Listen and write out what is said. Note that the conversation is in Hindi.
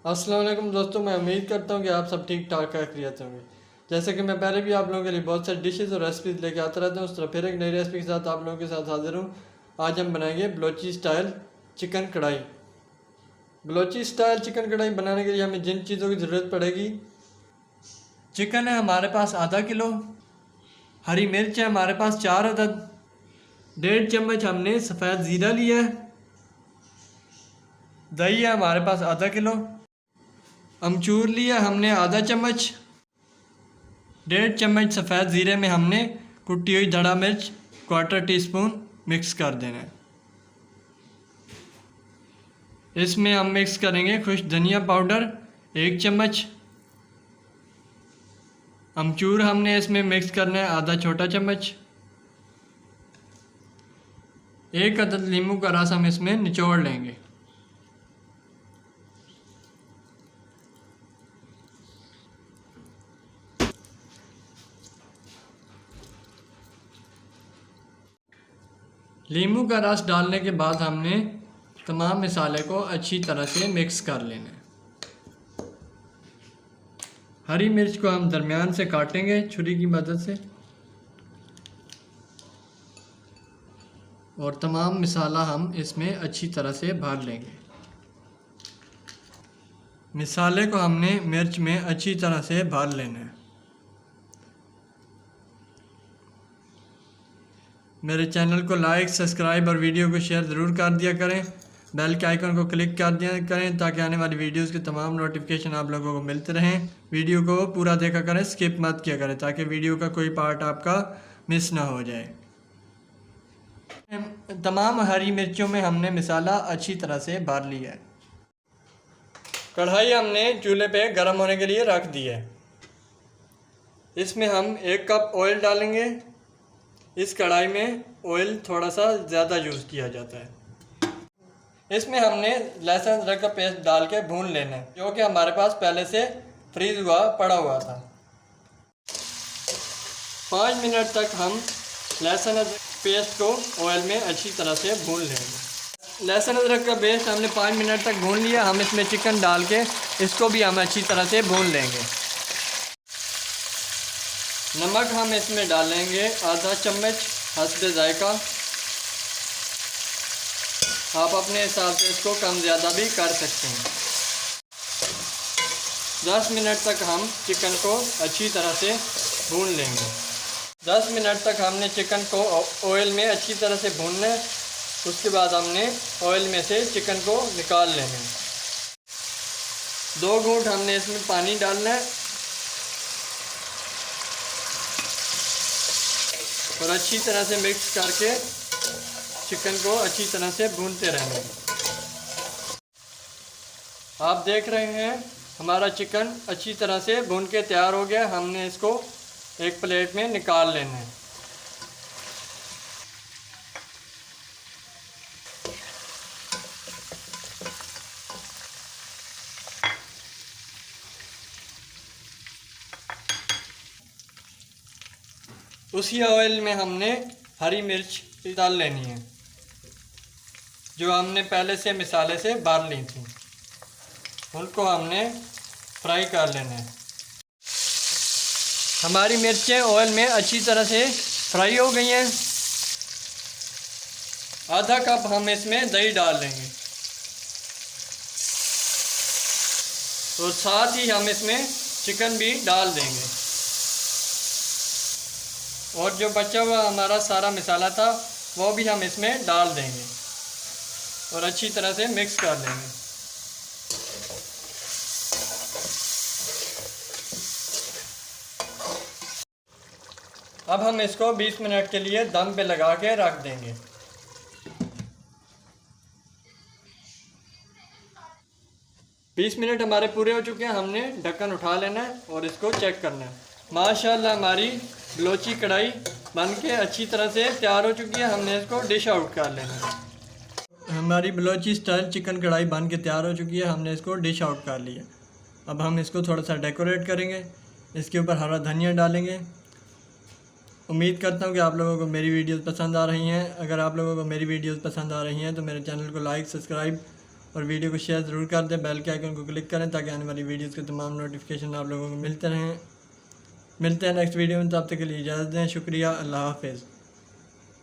अस्सलाम वालेकुम दोस्तों, मैं उम्मीद करता हूँ कि आप सब ठीक ठाक खैरियत होंगे। जैसे कि मैं पहले भी आप लोगों के लिए बहुत सारी डिशेस और रेसिपीज़ लेके आता रहता हूँ, उस तरह फिर एक नई रेसिपी के साथ आप लोगों के साथ हाजिर हूँ। आज हम बनाएंगे बलोची स्टाइल चिकन कढ़ाई। बलोची स्टाइल चिकन कढ़ाई बनाने के लिए हमें जिन चीज़ों की ज़रूरत पड़ेगी, चिकन है हमारे पास आधा किलो, हरी मिर्च है हमारे पास 4 अदद, 1.5 चम्मच हमने सफ़ेद ज़ीरा लिया है, दही है हमारे पास आधा किलो, अमचूर लिया हमने आधा चम्मच, 1.5 चम्मच सफ़ेद ज़ीरे में हमने कुटी हुई धड़ा मिर्च 1/4 टीस्पून मिक्स कर देना है। इसमें हम मिक्स करेंगे खुश धनिया पाउडर 1 चम्मच, अमचूर हमने इसमें मिक्स करना है आधा छोटा चम्मच, 1 अदद नींबू का रस हम इसमें निचोड़ लेंगे। नींबू का रस डालने के बाद हमने तमाम मसाले को अच्छी तरह से मिक्स कर लेना है। हरी मिर्च को हम दरमियान से काटेंगे छुरी की मदद से और तमाम मसाला हम इसमें अच्छी तरह से भर लेंगे। मसाले को हमने मिर्च में अच्छी तरह से भर लेना है। मेरे चैनल को लाइक, सब्सक्राइब और वीडियो को शेयर ज़रूर कर दिया करें। बेल के आइकन को क्लिक कर दिया करें ताकि आने वाली वीडियोस के तमाम नोटिफिकेशन आप लोगों को मिलते रहें। वीडियो को पूरा देखा करें, स्किप मत किया करें ताकि वीडियो का कोई पार्ट आपका मिस ना हो जाए। तमाम हरी मिर्चों में हमने मसाला अच्छी तरह से भर लिया है। कढ़ाई हमने चूल्हे पे गर्म होने के लिए रख दी है। इसमें हम 1 कप ऑयल डालेंगे। इस कढ़ाई में ऑयल थोड़ा सा ज़्यादा यूज़ किया जाता है। इसमें हमने लहसुन अदरक का पेस्ट डाल के भून लेना है, जो कि हमारे पास पहले से फ्रीज हुआ पड़ा हुआ था। 5 मिनट तक हम लहसुन अदरक पेस्ट को ऑयल में अच्छी तरह से भून लेंगे। लहसुन अदरक का पेस्ट हमने 5 मिनट तक भून लिया। हम इसमें चिकन डाल के इसको भी हम अच्छी तरह से भून लेंगे। नमक हम इसमें डालेंगे आधा चम्मच हस्बे जायका। आप अपने हिसाब से इसको कम ज़्यादा भी कर सकते हैं। 10 मिनट तक हम चिकन को अच्छी तरह से भून लेंगे। 10 मिनट तक हमने चिकन को ऑयल में अच्छी तरह से भूनना है। उसके बाद हमने ऑयल में से चिकन को निकाल लेना है। 2 घूंट हमने इसमें पानी डालना है और अच्छी तरह से मिक्स करके चिकन को अच्छी तरह से भूनते रहना है। आप देख रहे हैं हमारा चिकन अच्छी तरह से भून के तैयार हो गया। हमने इसको एक प्लेट में निकाल लेना है। उसी ऑयल में हमने हरी मिर्च डाल लेनी है, जो हमने पहले से मसाले से भर ली थी। उनको हमने फ्राई कर लेना है। हमारी मिर्चें ऑयल में अच्छी तरह से फ्राई हो गई हैं। आधा कप हम इसमें दही डाल लेंगे और साथ ही हम इसमें चिकन भी डाल देंगे और जो बचा हुआ हमारा सारा मसाला था वो भी हम इसमें डाल देंगे और अच्छी तरह से मिक्स कर लेंगे। अब हम इसको 20 मिनट के लिए दम पे लगा के रख देंगे। बीस मिनट हमारे पूरे हो चुके हैं। हमने ढक्कन उठा लेना है और इसको चेक करना है। माशाल्लाह हमारी बलोची कढ़ाई बनके अच्छी तरह से तैयार हो चुकी है। हमने इसको डिश आउट कर लेना है। हमारी बलोची स्टाइल चिकन कढ़ाई बन के तैयार हो चुकी है। हमने इसको डिश आउट कर लिया। अब हम इसको थोड़ा सा डेकोरेट करेंगे। इसके ऊपर हरा धनिया डालेंगे। उम्मीद करता हूँ कि आप लोगों को मेरी वीडियोस पसंद आ रही हैं। अगर आप लोगों को मेरी वीडियोस पसंद आ रही हैं तो मेरे चैनल को लाइक, सब्सक्राइब और वीडियो को शेयर ज़रूर कर दें। बेल के आइकन को क्लिक करें ताकि आने वाली वीडियोज़ के तमाम नोटिफिकेशन आप लोगों को मिलते रहें। मिलते हैं नेक्स्ट वीडियो में, तब तक के लिए इजाज़त दें। शुक्रिया, अल्लाह हाफ़िज़।